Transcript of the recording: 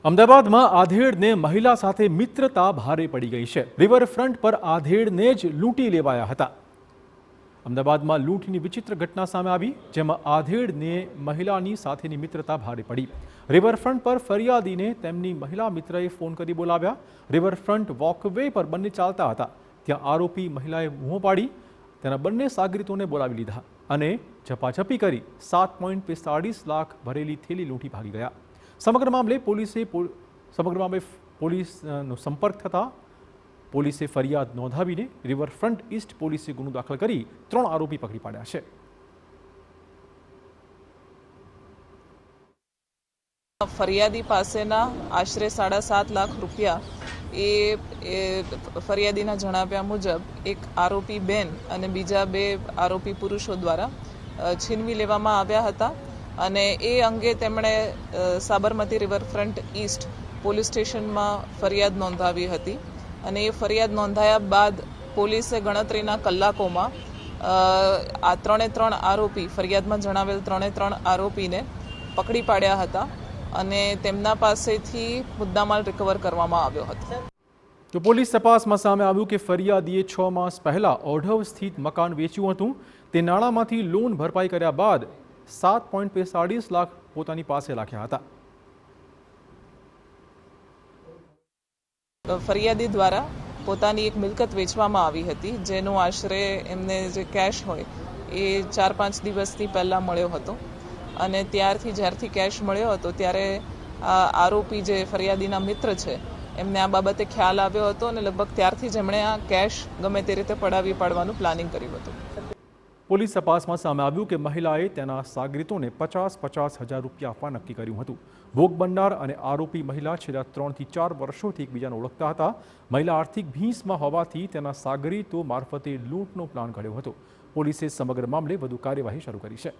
અમદાવાદમાં આધેડને મહિલા સાથે મિત્રતા ભારે પડી ગઈ છે। રિવરફ્રન્ટ પર આધેડને જ લૂંટી લેવાયા હતા। અમદાવાદમાં લૂંટની વિચિત્ર ઘટના સામે આવી, જેમાં આધેડને મહિલાની સાથેની મિત્રતા ભારે પડી। રિવરફ્રન્ટ પર ફરિયાદીને તેમની મહિલા મિત્રએ ફોન કરી બોલાવ્યા। રિવરફ્રન્ટ વોકવે પર બંને ચાલતા હતા, ત્યાં આરોપી મહિલાએ બૂમો પાડી તેના બંને સાગરીતોને બોલાવી લીધા અને ઝપાઝપી કરી 7.45 લાખ ભરેલી થેલી લૂંટી ભાગી ગયા। સમગ્ર મામલે પોલીસનો સંપર્ક થતા પોલીસે ફરિયાદ નોંધાવીને રિવરફ્રન્ટ ઈસ્ટ પોલીસે ગુનો દાખલ કરી 3 આરોપી પકડી પાડ્યા છે। ફરિયાદી પાસેના આશરે 7.5 લાખ રૂપિયા એ ફરિયાદીના જણાવ્યા મુજબ એક આરોપી બેન અને બીજા 2 આરોપી પુરુષો દ્વારા છીનવી લેવામાં આવ્યા હતા અને એ અંગે તેમણે સાબરમતી રિવરફ્રન્ટ ઈસ્ટ પોલીસ સ્ટેશનમાં ફરિયાદ નોંધાવી હતી અને એ ફરિયાદ નોંધાયા બાદ પોલીસે ગણતરીના કલાકોમાં આ 3 આરોપી ફરિયાદમાં જણાવેલ 3 આરોપીને પકડી પાડ્યા હતા અને તેમના પાસેથી મુદ્દામાલ રિકવર કરવામાં આવ્યો હતો। તો પોલીસ તપાસમાં સામે આવ્યું કે ફરિયાદીએ 6 માસ પહેલા ઓઢવ સ્થિત મકાન વેચ્યું હતું। તે નાણાંમાંથી લોન ભરપાઈ કર્યા બાદ 7.45 લાખ પોતાની પાસે રાખ્યા હતા। ફરિયાદી દ્વારા પોતાની એક મિલકત વેચવામાં આવી હતી, જેનું આશરે એમને જે કેશ હોય એ 4-5 દિવસથી પહેલાં મળ્યો હતો અને જ્યારથી કેશ મળ્યો હતો ત્યારે આરોપી જે ફરિયાદીના મિત્ર છે એમને આ બાબતે ખ્યાલ આવ્યો હતો અને લગભગ ત્યારથી જ એમણે આ કેશ ગમે તે રીતે પડાવી પાડવાનું પ્લાનિંગ કર્યું હતું। પોલીસ તપાસમાં સામે આવ્યું કે મહિલાએ તેના સાગરીતોને 50,000 રૂપિયા આપવા નક્કી કર્યું હતું। ભોગ બનનાર અને આરોપી મહિલા છેલ્લા 3 થી 4 વર્ષોથી એકબીજાને ઓળખતા હતા। મહિલા આર્થિક ભીંસમાં હોવાથી તેના સાગરીતો મારફતે લૂંટનો પ્લાન ઘડ્યો હતો। પોલીસે સમગ્ર મામલે વધુ કાર્યવાહી શરૂ કરી છે।